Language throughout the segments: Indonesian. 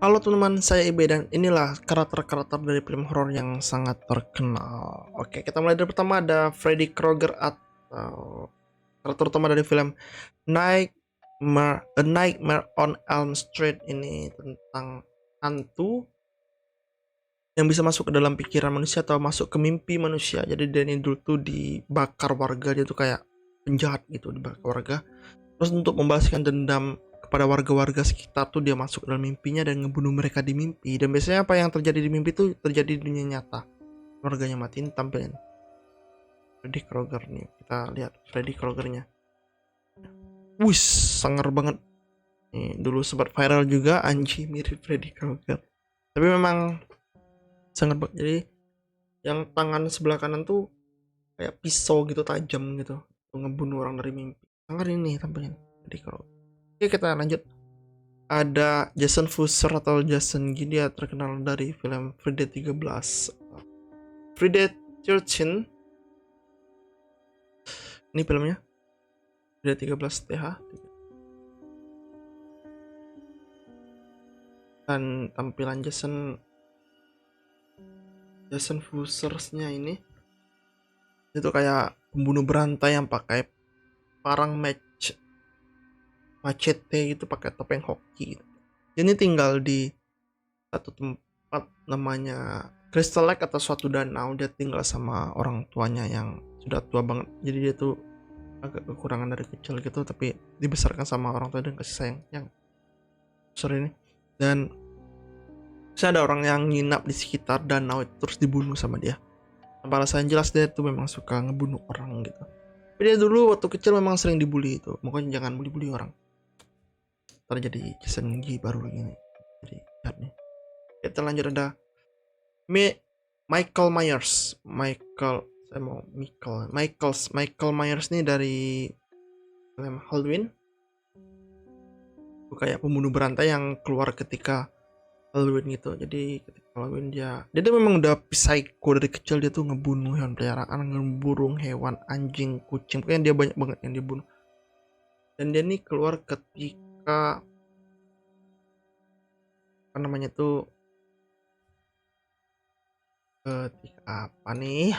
Halo teman-teman, saya Ibe dan inilah karakter-karakter dari film horor yang sangat terkenal. Oke, kita mulai dari pertama ada Freddy Krueger atau karakter utama dari film A Nightmare on Elm Street. Ini tentang hantu yang bisa masuk ke dalam pikiran manusia atau masuk ke mimpi manusia. Jadi dia ini dulu tuh dibakar warga, dia tuh kayak penjahat gitu, dibakar warga. Terus untuk membalaskan dendam kepada warga-warga sekitar tuh dia masuk dalam mimpinya dan ngebunuh mereka di mimpi. Dan biasanya apa yang terjadi di mimpi tuh terjadi di dunia nyata. Warganya matiin tampilin Freddy Krueger nih. Kita lihat Freddy Kruegernya. Wih, sangar banget. Nih, dulu sempat viral juga anjing mirip Freddy Krueger. Tapi memang sangat banget. Jadi yang tangan sebelah kanan tuh kayak pisau gitu tajam gitu. Tuh ngebunuh orang dari mimpi. Sangar ini tampilin Freddy Krueger. Oke, kita lanjut. Ada Jason Fusser atau Jason Gee, dia terkenal dari film Friday 13. Friday 13 ini filmnya Friday 13 TH, dan tampilan Jason Jason Fusser-nya ini itu kayak pembunuh berantai yang pakai parang machete gitu, pakai topeng hoki gitu. Ini tinggal di satu tempat namanya Crystal Lake atau suatu danau. Dia tinggal sama orang tuanya yang sudah tua banget, jadi dia tuh agak kekurangan dari kecil gitu, tapi dibesarkan sama orang tua dan kasih sayang yang besar ini. Dan saya ada orang yang nginap di sekitar danau itu terus dibunuh sama dia tanpa alasan jelas. Dia tuh memang suka ngebunuh orang gitu, tapi dia dulu waktu kecil memang sering dibully. Itu makanya jangan bully-bully orang, terjadi Jason G baru gini. Jadi lihat nih, kita lanjut. Ada Michael Myers. Saya mau Michael Myers nih dari film Halloween. Itu kayak pembunuh berantai yang keluar ketika Halloween gitu. Jadi ketika Halloween dia tuh memang udah psycho dari kecil. Dia tuh ngebunuh hewan peliharaan, ngeburung hewan, anjing, kucing. Pokoknya dia banyak banget yang dia bunuh. Dan dia nih keluar ketika apa namanya tuh, ketika apa nih?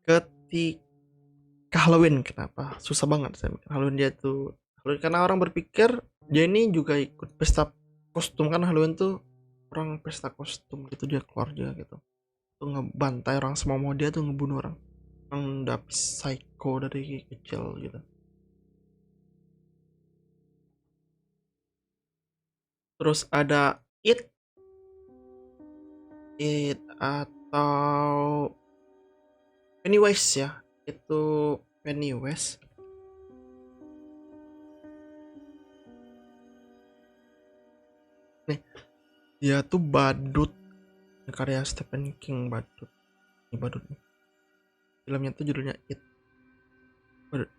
Ketika Halloween. Kenapa? Susah banget saya mikir. Halloween dia tuh Halloween karena orang berpikir dia ini juga ikut pesta kostum, kan Halloween tuh orang pesta kostum gitu, dia keluar juga gitu. Tuh ngebantai orang, semua mau dia tuh ngebunuh orang. Udah psycho dari kecil gitu. Terus ada It atau Pennywise ya. Itu Pennywise. Nih, dia tuh badut karya Stephen King. Badut. Ini badut nih. Filmnya tuh judulnya It. Badut.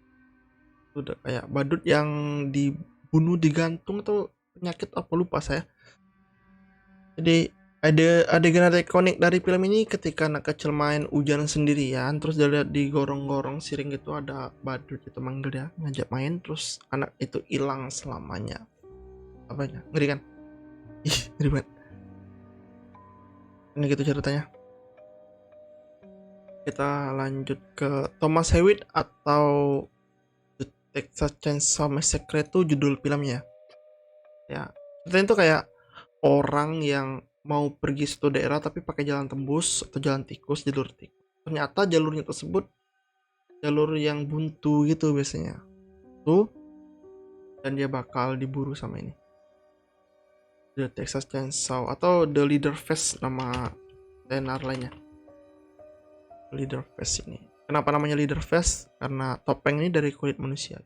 Itu udah kayak badut yang dibunuh digantung atau penyakit apa lupa saya. Jadi ada adegan ikonik dari film ini ketika anak kecil main hujan sendirian, terus dia lihat di gorong-gorong siring gitu ada badut itu manggil dia, ngajak main, terus anak itu hilang selamanya. Apa ya? Ngeri kan? Ih, ngeri banget. Ini gitu ceritanya. Kita lanjut ke Thomas Hewitt atau The Texas Chainsaw Massacre, itu judul filmnya. Ya, ceritanya itu kayak orang yang mau pergi suatu daerah tapi pakai jalan tembus atau jalan tikus, jalur tikus. Ternyata jalurnya tersebut jalur yang buntu gitu biasanya. Tuh, dan dia bakal diburu sama ini. The Texas Chainsaw atau The Leatherface nama tenar lainnya. Leatherface ini. Kenapa namanya Leatherface? Karena topeng ini dari kulit manusia.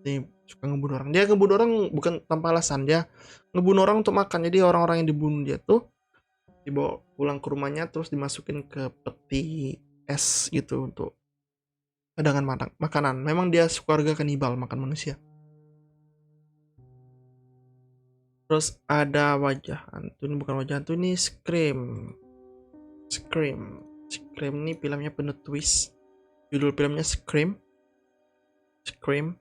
Ini suka ngebunuh orang. Dia ngebunuh orang bukan tanpa alasan, dia ngebunuh orang untuk makan. Jadi orang-orang yang dibunuh dia tuh dibawa pulang ke rumahnya terus dimasukin ke peti es gitu untuk cadangan makanan. Memang dia keluarga kanibal, makan manusia. Terus ada wajah hantu, ini bukan wajah hantu, ini Scream. Scream ini filmnya penuh twist. Judul filmnya Scream. Scream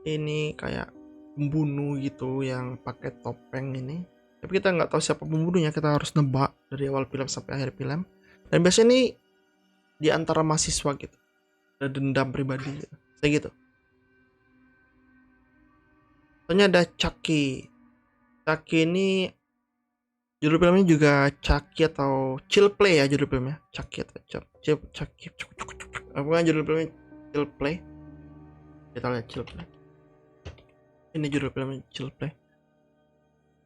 ini kayak pembunuh gitu yang pakai topeng ini. Tapi kita nggak tahu siapa pembunuhnya, kita harus nebak dari awal film sampai akhir film. Dan biasanya ini di antara mahasiswa gitu, ada dendam pribadi gitu. Kayak gitu. Soalnya ada Chucky. Chucky ini judul filmnya juga Chucky atau Chill Play ya judul filmnya. Chucky atau Chucky. Apa kan judul filmnya Chill Play? Kita lihat Chill Play. Ini judul filmnya Chill Play.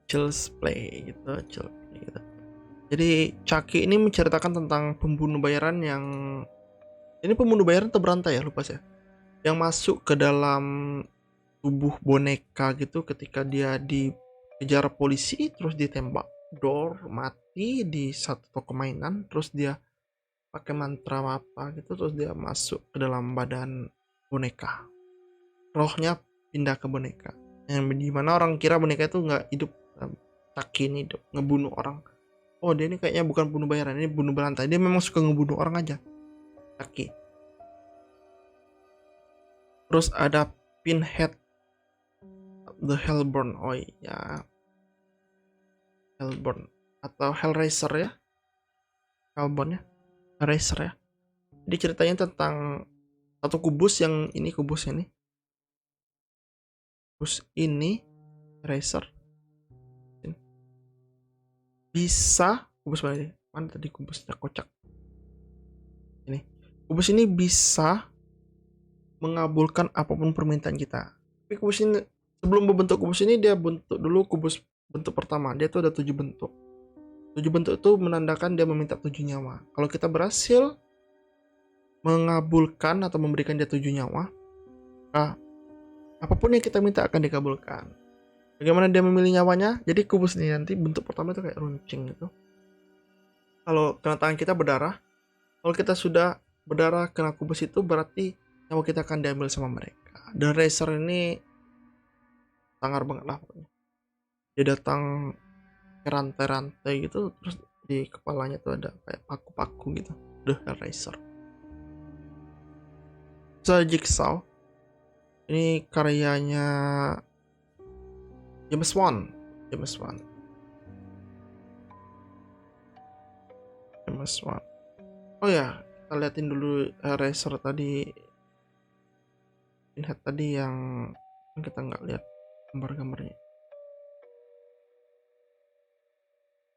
Chill's Play gitu, Chill Play gitu. Jadi Chucky ini menceritakan tentang pembunuh bayaran yang ini pembunuh bayaran atau berantai ya lupa saya. Yang masuk ke dalam tubuh boneka gitu ketika dia dikejar polisi terus ditembak door mati di satu toko mainan terus dia pakai mantra apa gitu terus dia masuk ke dalam badan boneka, rohnya pindah ke boneka yang dimana orang kira boneka itu nggak hidup. Chucky ini hidup ngebunuh orang. Oh dia ini kayaknya bukan bunuh bayaran, ini bunuh berantai, dia memang suka ngebunuh orang aja Chucky. Terus ada Pinhead The Hellborn, oh iya Hellborn atau Hellraiser ya, Hellborn ya, Hellraiser ya. Jadi ceritanya tentang satu kubus yang ini kubus ini Racer bisa kubus mana tadi kubusnya kocak ini kubus ini bisa mengabulkan apapun permintaan kita. Tapi kubus ini sebelum membentuk kubus ini dia bentuk dulu kubus bentuk pertama, dia tuh ada 7 bentuk. 7 bentuk itu menandakan dia meminta 7 nyawa. Kalau kita berhasil mengabulkan atau memberikan dia 7 nyawa, apapun yang kita minta akan dikabulkan. Bagaimana dia memilih nyawanya? Jadi kubus ini nanti bentuk pertama itu kayak runcing gitu. Kalau kena tangan kita berdarah, kalau kita sudah berdarah kena kubus itu berarti nyawa kita akan diambil sama mereka. Dan Racer ini sangar banget lah pokoknya. Dia datang ke rantai-rantai gitu, terus di kepalanya tuh ada kayak paku-paku gitu. The Racer. So, Jigsaw ini karyanya James Wan. Oh ya, kita liatin dulu Racer tadi, Pinhead tadi yang kita nggak lihat gambar-gambarnya.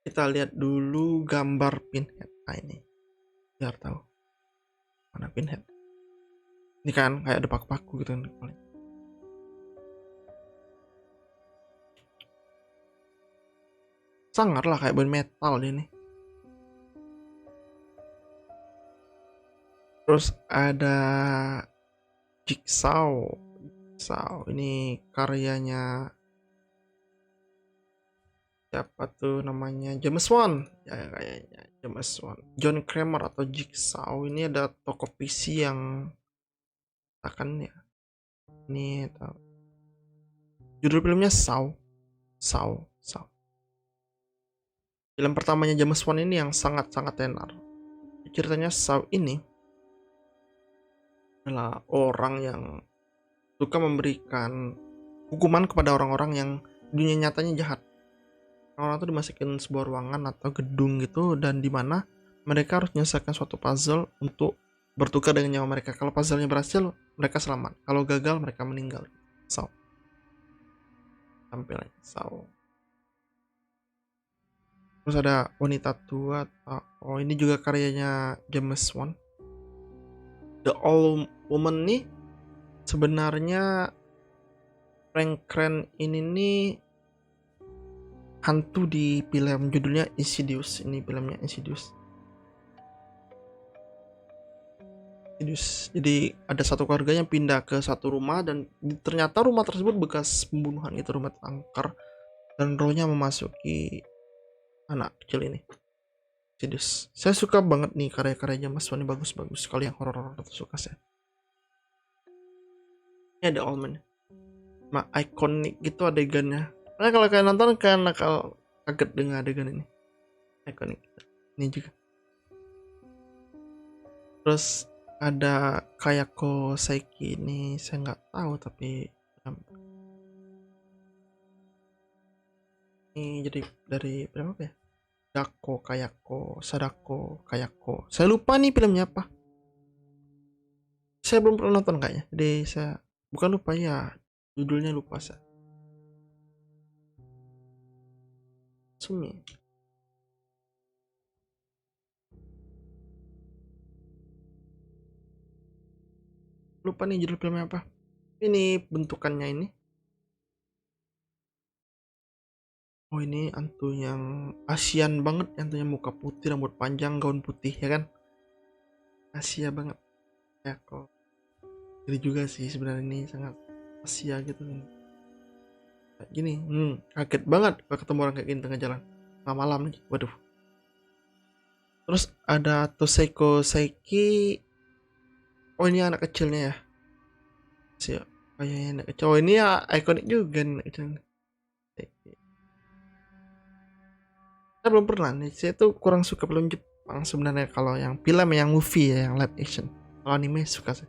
Kita lihat dulu gambar Pinhead. Nah ini, biar tahu mana Pinhead. Ini kan kayak ada paku-paku gitu kan. Sangar lah kayak band metal dia nih. Terus ada Jigsaw ini karyanya siapa tuh namanya, James Wan ya kayaknya James Wan. John Kramer atau Jigsaw ini ada toko PC yang akan ya ini tahu. Judul filmnya Saw. Film pertamanya James Wan ini yang sangat-sangat tenar. Ceritanya Saw ini adalah orang yang suka memberikan hukuman kepada orang-orang yang dunia nyatanya jahat. Orang itu dimasukin sebuah ruangan atau gedung gitu dan dimana mereka harus menyelesaikan suatu puzzle untuk bertukar dengan nyawa mereka. Kalau puzzle-nya berhasil, mereka selamat. Kalau gagal, mereka meninggal. Saw. Tampilannya Saw. Terus ada wanita tua. Oh ini juga karyanya James Wan. The Old Woman nih sebenarnya Frank Kran ini nih hantu di film judulnya Insidious. Ini filmnya Insidious. Jadi ada satu keluarga yang pindah ke satu rumah dan ternyata rumah tersebut bekas pembunuhan, itu rumah angker dan rohnya memasuki anak kecil ini. Insidious. Saya suka banget nih karya-karyanya Mas Wani, bagus-bagus sekali yang horor-horor suka saya. Ini ada Omen. Ikonik gitu adegannya. Nah kalau kalian nonton kan bakal kaget dengan adegan ini. Ikonik. Ini juga. Terus ada Kayako Saiki ini saya nggak tahu tapi Ini jadi dari film apa ya? Dako, Kayako, Sadako, Kayako. Saya lupa nih filmnya apa. Saya belum pernah nonton kayaknya. Jadi saya bukan lupa ya, judulnya lupa saya. Sumi. Lupa nih judul filmnya apa. Ini bentukannya ini. Oh ini antu yang Asian banget, antunya muka putih, rambut panjang, gaun putih ya kan? Asia banget. Ya kok. Jadi juga sih sebenarnya ini sangat Asia gitu nih. Kayak gini, kaget banget kalau ketemu orang kayak gini tengah jalan. Malam nih, waduh. Terus ada Toseko Saiki. Oh ini anak kecilnya ya. Siap. Kayaknya anak kecil. Oh ini ya ikonik juga nih anak kecil. Saya belum pernah nih. Saya tuh kurang suka film Jepang sebenarnya kalau yang film yang movie ya, yang live action. Kalau anime suka sih.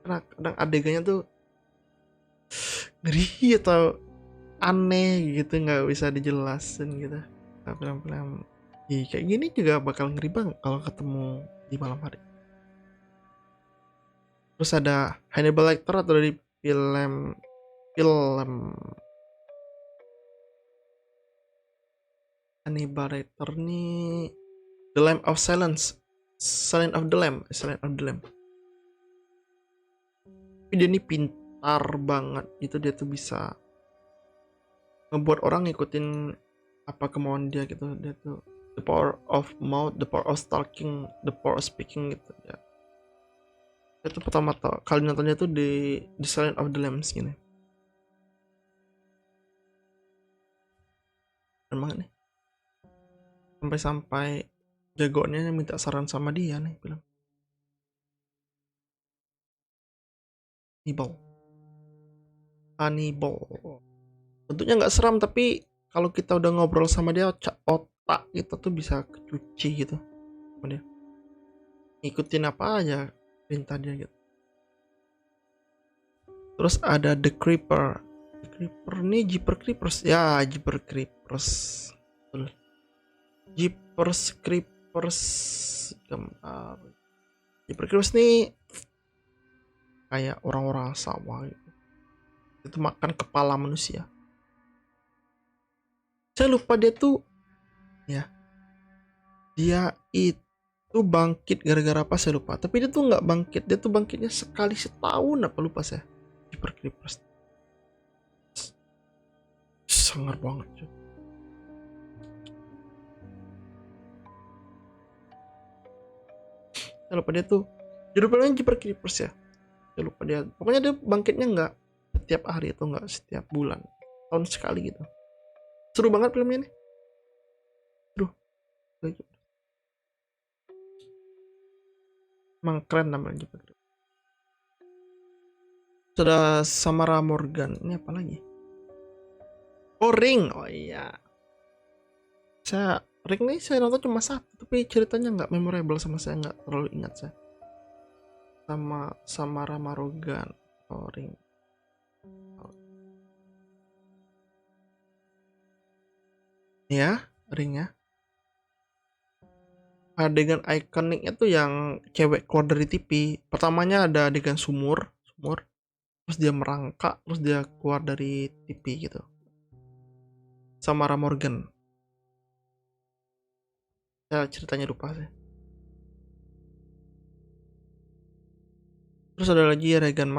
Karena kadang adegannya tuh ngeri atau aneh gitu, nggak bisa dijelasin gitu. Nah, film-film kayak gini juga bakal ngeri banget kalau ketemu di malam hari. Terus ada Hannibal Lecter atau dari film film Hannibal Lecter nih The Lamb of Silence, Silent of the Lamb, Silent of the Lamb. Tapi dia ini pintar banget, itu dia tuh bisa ngebuat orang ngikutin apa kemauan dia gitu. Dia tuh the power of mouth, the power of talking, the power of speaking gitu ya. Itu pertama kali nontonnya tuh di The Silent of the Lambs gini. Keren banget nih. Sampai-sampai jagoannya minta saran sama dia nih, bilang Hannibal. Hannibal. Tentunya nggak seram tapi kalau kita udah ngobrol sama dia, otak kita tuh bisa kecuci gitu sama dia. Ngikutin apa aja perintah dia gitu. Terus ada The Creeper. The Creeper nih Jeepers Creepers. Ya, Jeepers Creepers. Betul. Jeepers Creepers. Jeepers Creepers nih kayak orang-orang sawah gitu. Itu makan kepala manusia. Saya lupa dia tuh ya. Dia itu bangkit gara-gara apa saya lupa. Tapi dia tuh nggak bangkit. Dia tuh bangkitnya sekali setahun apa lupa saya. Jeepers Creepers. Sangar banget cuy. Saya lupa dia tuh judul filmnya Jeepers Creepers ya. Saya lupa dia. Pokoknya dia bangkitnya nggak setiap hari atau nggak setiap bulan. Tahun sekali gitu. Seru banget filmnya nih. Aduh. Emang keren namanya Jeepers Creepers. Sudah Samara Morgan. Ini apa lagi? Oh Ring. Oh iya. Ring nih saya nonton cuma satu. Tapi ceritanya nggak memorable sama saya. Nggak terlalu ingat saya. Sama Samara Morgan. Oh Ring. Ya, Ring ya. Adegan ikoniknya tuh yang cewek keluar dari TV. Pertamanya ada adegan sumur, terus dia merangkak, terus dia keluar dari TV gitu. Samara Morgan. Ya ceritanya lupa sih. Terus ada lagi Regan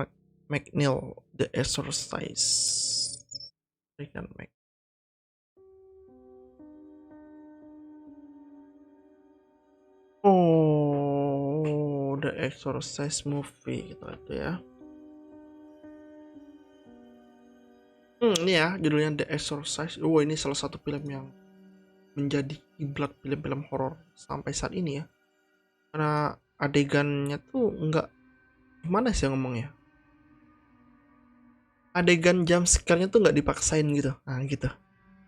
McNeil, The Exorcist. Regan Mc. Oh, The Exorcist movie gitu itu ya. Ini ya judulnya The Exorcist. Oh ini salah satu film yang menjadi kiblat film-film horor sampai saat ini ya. Karena adegannya tuh nggak gimana sih ngomongnya. Adegan jump scare-nya tuh nggak dipaksain gitu. Nah gitu.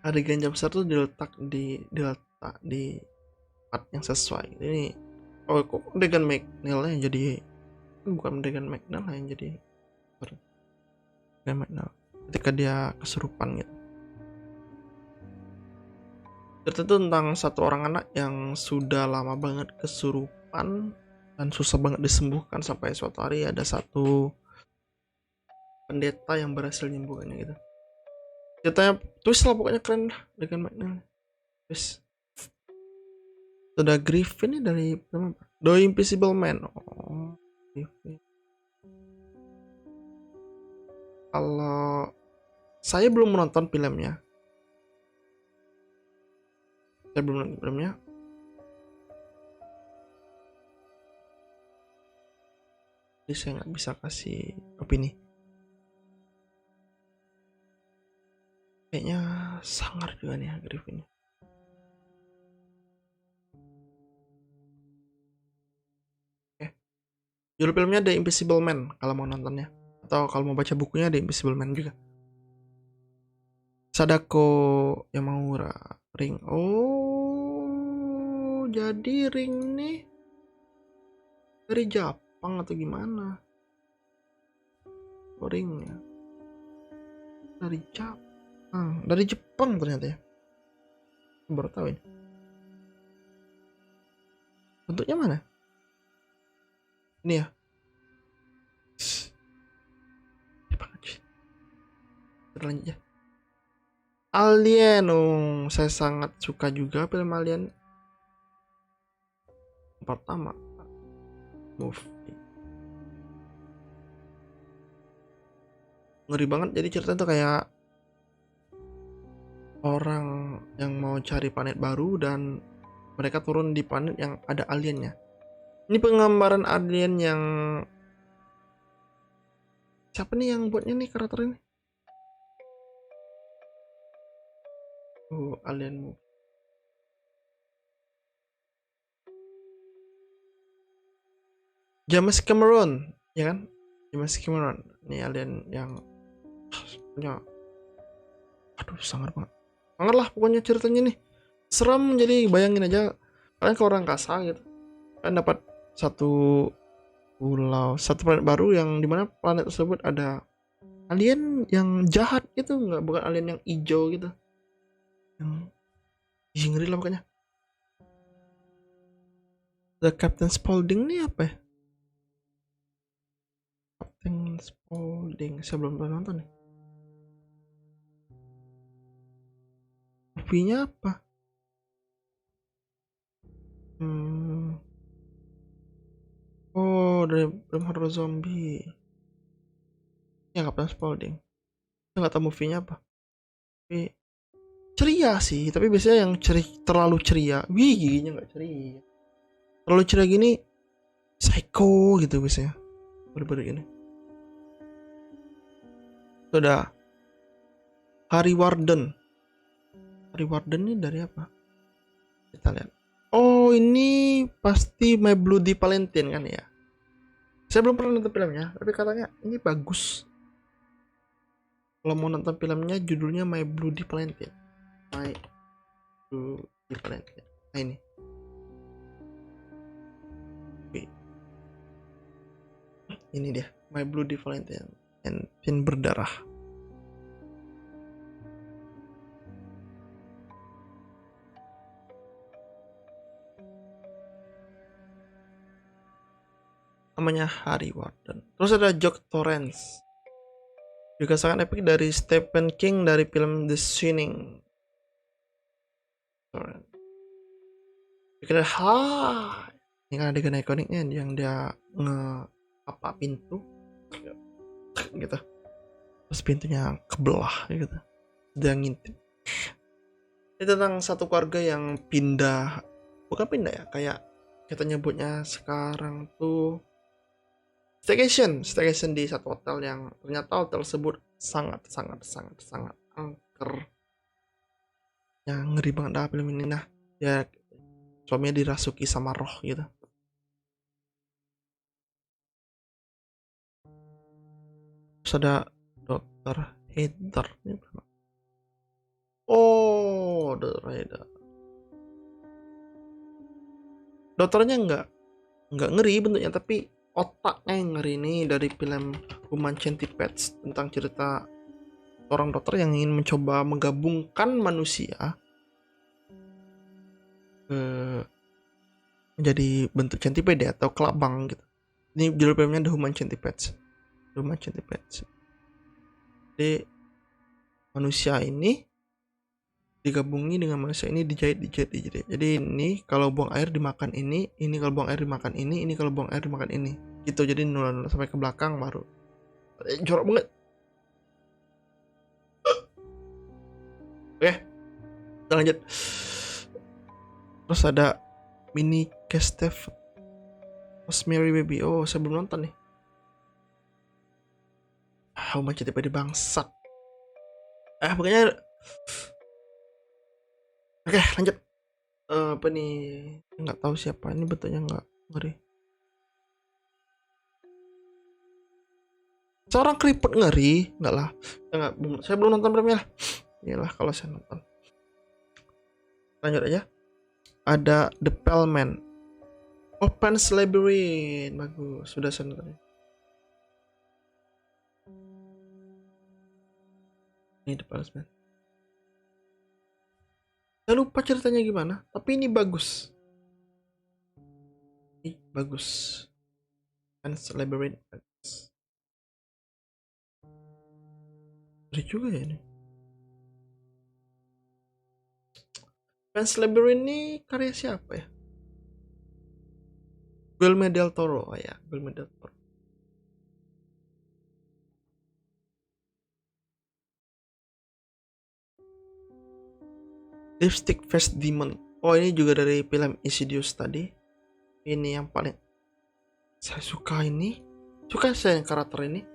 Adegan jump scare tuh diletak di tempat yang sesuai. Ini kok adegan McNeil yang jadi bukan adegan McNeil yang jadi adegan McNeil ketika dia kesurupan gitu. Cerita itu tentang satu orang anak yang sudah lama banget kesurupan dan susah banget disembuhkan sampai suatu hari ada satu pendeta yang berhasil menyembuhkannya gitu. Ceritanya twist lah, pokoknya keren lah dengan makna twist. Ada Griffin nih dari film apa? The Invisible Man. Oh, Griffin. Kalau saya belum menonton filmnya, jadi saya nggak bisa kasih opini. Kayaknya sangar juga nih Griffin. Oke. Judul filmnya The Invisible Man kalau mau nontonnya. Atau kalau mau baca bukunya The Invisible Man juga. Sadako Yamamura Ring. Oh, jadi Ring nih dari Jepang atau gimana? Oh, Ringnya dari Jepang. Dari Jepang ternyata ya. Baru tahu ini. Bentuknya mana? Ini ya. Lanjut ya. Alien, saya sangat suka juga film Alien pertama movie. Ngeri banget, jadi cerita tuh kayak orang yang mau cari planet baru dan mereka turun di planet yang ada aliennya. Ini penggambaran alien yang siapa nih yang buatnya nih karakter ini? Oh, alien movie. James Cameron, ya kan? James Cameron. Ini alien yang punya, aduh sangat banget. Sangat lah pokoknya ceritanya nih. Serem, jadi bayangin aja kalian ke orang angkasa gitu. Kalian dapat satu pulau, satu planet baru yang dimana planet tersebut ada alien yang jahat gitu, nggak, bukan alien yang hijau gitu. Yang ngeri lah pokoknya. The Captain Spaulding nih apa ya? Captain Spaulding, saya belum pernah nonton nih. Movie-nya apa? Oh, dari film horror zombie. Ya, Captain Spaulding. Saya nggak tahu movie-nya apa. Tapi ceria sih, tapi biasanya yang terlalu ceria. Wih, giginya nggak ceria. Terlalu ceria gini, psycho gitu biasanya. Bener-bener gini. Sudah. Harry Warden. Harry Warden ini dari apa? Kita lihat. Oh, ini pasti My Bloody Valentine kan ya? Saya belum pernah nonton filmnya, tapi katanya ini bagus. Kalau mau nonton filmnya, judulnya My Bloody Valentine. My Bloody Valentine. Nah ini. Oke. Ini dia, My Bloody Valentine. Valentine berdarah. Namanya Harry Warden. Terus ada Jock Torrance. Juga sangat epik dari Stephen King dari film The Shining. Dikira ini kan adegan ikoniknya yang dia apa pintu gitu. Terus pintunya kebelah gitu. Dia ngintip. Ini tentang satu keluarga yang pindah, bukan pindah ya, kayak kita nyebutnya sekarang tuh staycation di satu hotel yang ternyata hotel tersebut sangat angker. Yang ngeri banget dah film ini. Nah, ya suaminya dirasuki sama roh gitu. Terus ada Dr. Heather. Oh, Dr. Heather. Dokternya nggak ngeri bentuknya, tapi otaknya yang ngeri nih, dari film Human Centipede, tentang cerita orang dokter yang ingin mencoba menggabungkan manusia menjadi bentuk centipede atau kelabang gitu. Ini judul filmnya The Human Centipede. The Human Centipede. Jadi manusia ini digabungi dengan manusia ini dijahit. Jadi ini kalau buang air dimakan ini kalau buang air dimakan ini kalau buang air dimakan ini. Gitu, jadi nol sampai ke belakang baru. Jorok banget. Oke, kita lanjut. Terus ada Mini Kestev Rosemary Baby. Oh, saya belum nonton nih. Macam tipe di bangsat. Pokoknya oke, lanjut. Apa nih? Nggak tahu siapa ini, bentuknya nggak ngeri. Seorang keriput ngeri, nggak lah. Nggak, saya belum nonton filmnya lah. Iyalah kalau saya nonton. Lanjut aja. Ada The Pellman. Oh, Pan's Labyrinth. Bagus, sudah saya nonton. Ini The Pellman. Saya lupa ceritanya gimana, tapi ini bagus. Ini bagus. Pan's Labyrinth bagus. Ngeri juga ya ini. Pan's Labyrinth ini karya siapa ya? Guillermo del Toro. Oh ya, Guillermo del Toro. Lipstick Face Demon. Oh, ini juga dari film Insidious tadi. Ini yang paling saya suka ini. Suka saya karakter ini.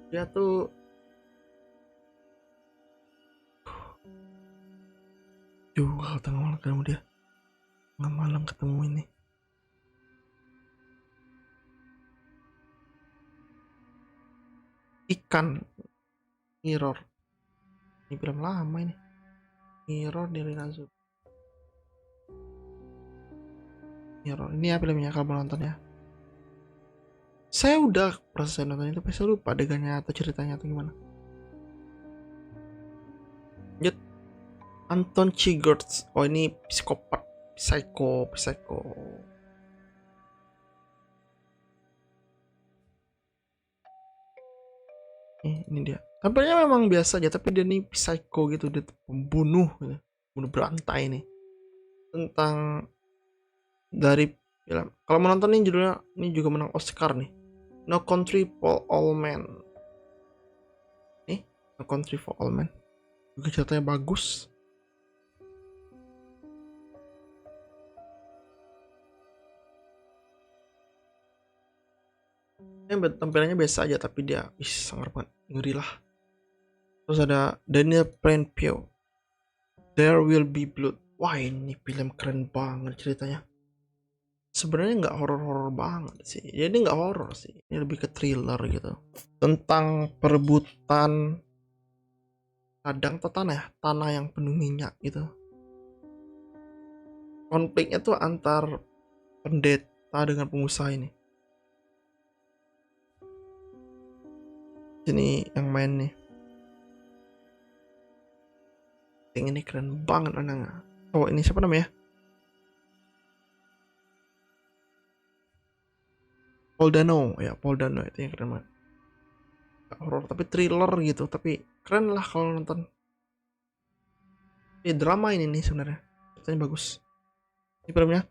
Dia tuh juga tengah malam ketemu dia. Tengah malam ketemu ini. Ikan Mirror. Ini film lama ini. Mirror dari Nazu. Mirror. Ini ya filmnya kalau mau nonton ya. Saya udah proses nonton itu, tapi saya lupa adegannya atau ceritanya atau gimana. Lanjut. Anton Chigurh. Oh, ini psikopat. Psycho. Ini dia. Tampaknya memang biasa aja, tapi dia nih psycho gitu, dia pembunuh gitu. Bunuh berantai nih. Tentang dari film. Kalau menonton nih judulnya, ini juga menang Oscar nih. No Country for All Men. Nih, No Country for All Men. Juga ceritanya bagus. Tampilannya biasa aja, tapi dia sangat banget ngeri lah. Terus ada Daniel Plainview, There Will Be Blood. Wah, ini film keren banget ceritanya. Sebenarnya nggak horor banget sih. Jadi nggak horor sih. Ini lebih ke thriller gitu. Tentang perebutan ladang atau tanah yang penuh minyak gitu. Konfliknya tuh antar pendeta dengan pengusaha ini. Ini yang main nih. Ini keren banget anaknya. Oh, ini siapa namanya? Paul Dano ya, Paul Dano itu yang keren banget. Gak horor tapi thriller gitu, tapi keren lah kalau nonton. Drama ini nih sebenarnya, ceritanya bagus. Ini filmnya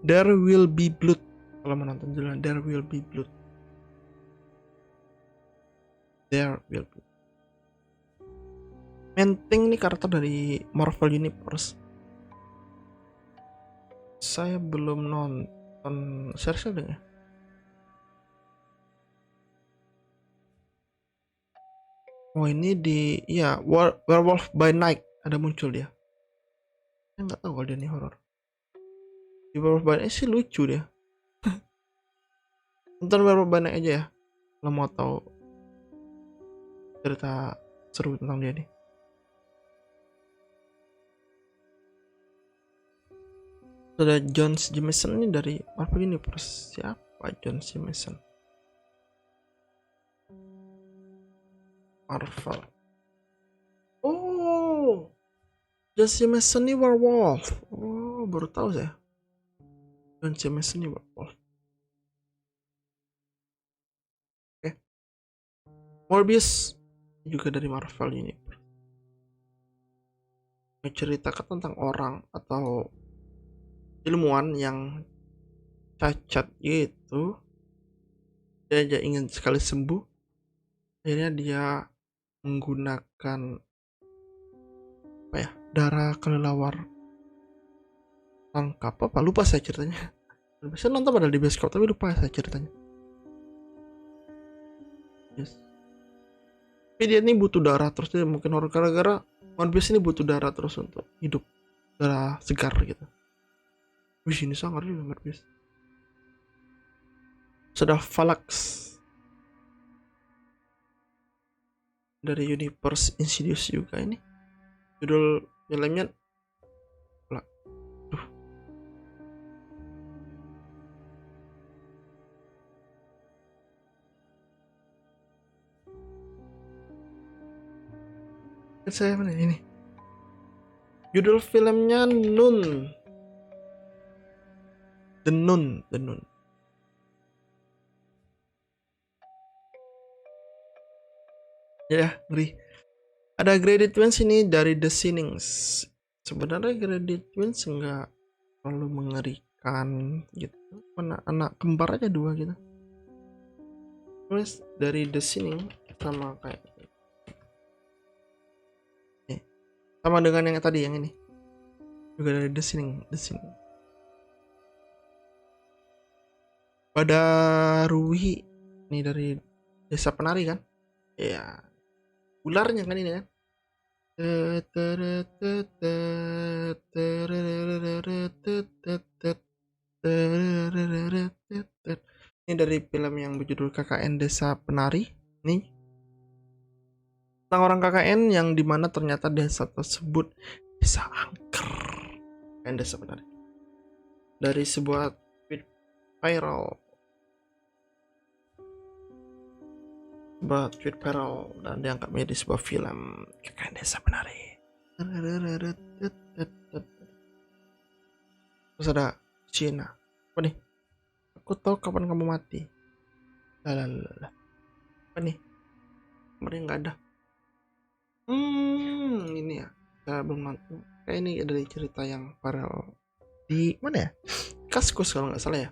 There Will Be Blood. Kalau mau nonton judulnya There Will Be Blood. There Will Be. Man-Thing nih karakter dari Marvel Universe. Saya belum nonton seriesnya deh ya. Oh, ini di ya Werewolf by Night ada muncul dia. Saya nggak tahu kalau dia ini horor. Di Werewolf by Night sih lucu dia. Nonton Werewolf by Night aja ya. Kalau mau tahu cerita seru tentang dia nih. Ada John Jameson ini dari Marvel Universe. Siapa John Jameson? Marvel. Oh, John Jameson ini werewolf. Oh, baru tahu saya. Dan James ini Oke. Morbius juga dari Marvel ini menceritakan tentang orang atau ilmuwan yang cacat gitu. Dia ingin sekali sembuh, akhirnya dia menggunakan apa ya, darah kelelawar lengkap apa, lupa saya ceritanya. Saya nonton padahal di bioskop tapi lupa saya ceritanya. Yes. Tapi dia ini butuh darah terus, dia mungkin orang gara-gara Morbius ini butuh darah terus untuk hidup, darah segar gitu. Wih, ini sangar juga Morbius. Sudah Valax dari Universe Insidious juga ini. Judul filmnya lah. Duh. Saya mana ini? Judul filmnya Nun. The Nun. Ya, ngeri. Ada Graded Twins ini dari The Sinnings. Sebenarnya Graded Twins enggak terlalu mengerikan gitu. Anak kembar aja dua gitu. Terus dari The Sinning sama kayak sama dengan yang tadi, yang ini juga dari The Sinning. Pada Ruhi ini dari Desa Penari kan, ya ularnya kan ini kan. Ini dari film yang berjudul KKN Desa Penari. Ini tentang orang KKN yang dimana ternyata desa tersebut desa angker. KKN Desa Penari. Dari sebuah tweet viral dan diangkat menjadi sebuah film KKN Desa Penari. Terus ada Cina. Apa nih? Aku tahu kapan kamu mati. Lalalala. Apa nih? Kemarin nggak ada. Ini ya. Saya belum nonton. Kayak ini dari cerita yang viral di mana ya? Kaskus kalau nggak salah ya.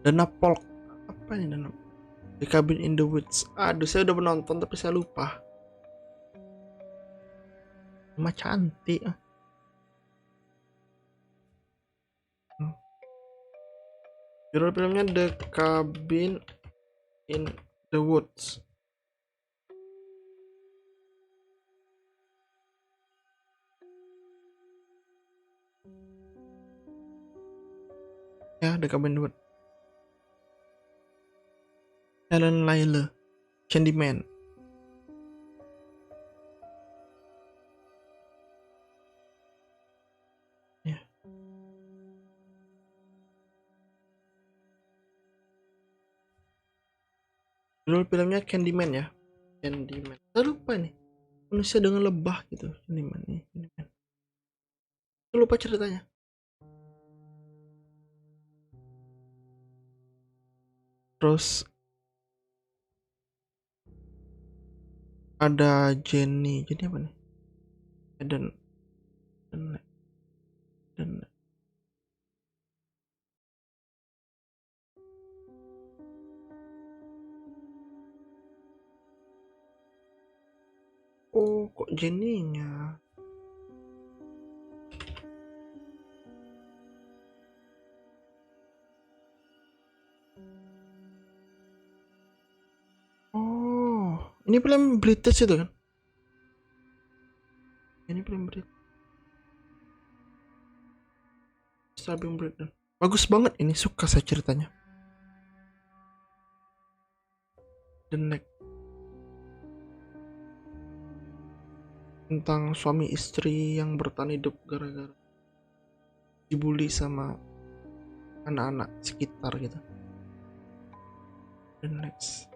Dana Polk. Apa ini Dana? The Cabin in the Woods. Aduh, saya udah menonton tapi saya lupa. Cuma cantik. Judul filmnya The Cabin in the Woods. Ya, The Cabin in the Woods. Helen Lyle, Candyman. Ya. Judul filmnya Candyman ya. Candyman. Saya lupa nih. Manusia dengan lebah gitu. Candyman nih. Candyman. Saya lupa ceritanya. Terus ada Jenny. Jadi apa nih? Dan oh, kok Jenny-nya? Oh, ini film British itu kan? Ini film British. Sabin Breakdown. Bagus banget ini, suka saya ceritanya. The Neck. Tentang suami istri yang bertahan hidup gara-gara dibully sama anak-anak sekitar gitu. The Next.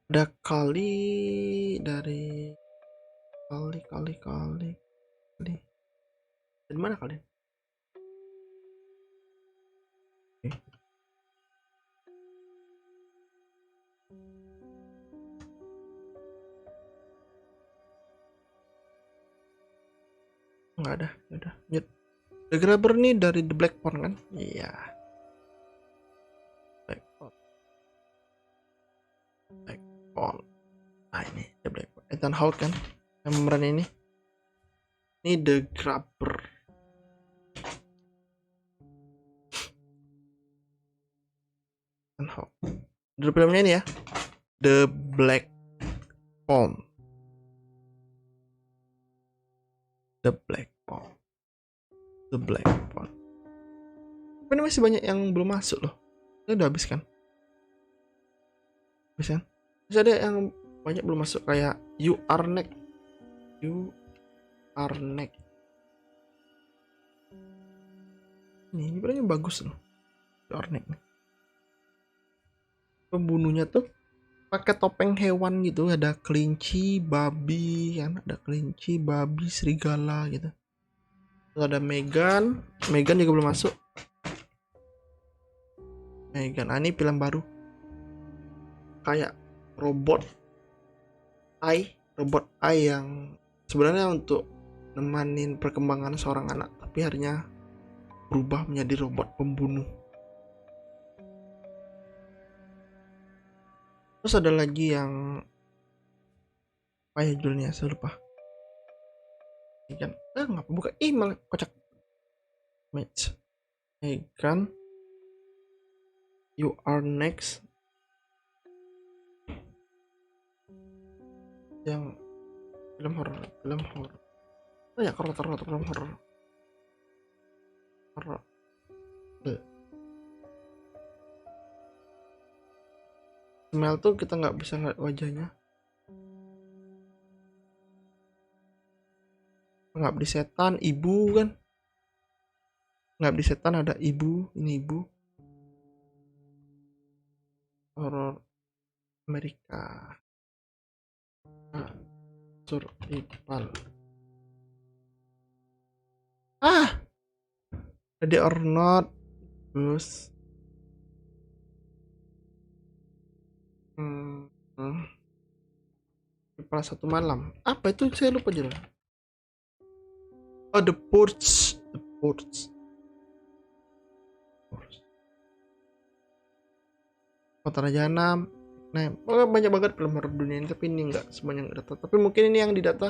Ada kali dari kali. Dari mana kalian? Oke. Nggak ada, udah. Lanjut. The Grabber nih dari The Black Pawn kan? Iya. Black Pawn. Ah ini The Black Pawn. Ethan Hawke kan? Yang pemeran ini. Ini The Grabber. Ethan Hawke. Dari filmnya ini ya. The Black Pawn. The Black Pawn. The Black Pawn. Tapi ini masih banyak yang belum masuk loh. Ini udah habis kan? Habis kan? Masih ada yang banyak belum masuk kayak You Are Next. You Are Next. Ini sebenarnya bagus loh. You Are Next. Pembunuhnya tuh pakai topeng hewan gitu, ada kelinci, babi kan, ada kelinci, babi, serigala gitu. Terus ada Megan juga belum masuk. Megan, ini film baru. Kayak robot AI yang sebenarnya untuk nemanin perkembangan seorang anak, tapi akhirnya berubah menjadi robot pembunuh. Terus ada lagi yang apa ya judulnya, saya lupa. Megan, ngapa buka email kocak. Megan, You Are Next. Yang film horor. Oh ya, film horor. Email tuh kita nggak bisa ngeliat wajahnya. Ngabdi Setan, Ibu kan? Ngabdi Setan ada Ibu, ini Ibu. Horor Amerika. Survival. Ready or Not. Terus Kepala Satu Malam. Apa itu? Saya lupa judul. Oh, The Purge. Kota Raja 6. Nah, banyak banget film horor dunia ini, tapi ini nggak semuanya data. Tapi mungkin ini yang didata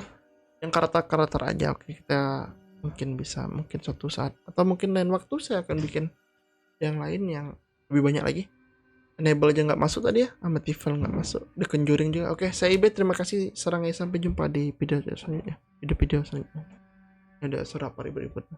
yang karakter aja. Oke, kita mungkin suatu saat atau mungkin lain waktu saya akan bikin yang lain yang lebih banyak lagi. Enable aja nggak masuk tadi ya, Amityville nggak masuk, The Conjuring juga. Oke, saya Ibe, terima kasih serangnya, sampai jumpa di video selanjutnya. Ada suara apa berikutnya.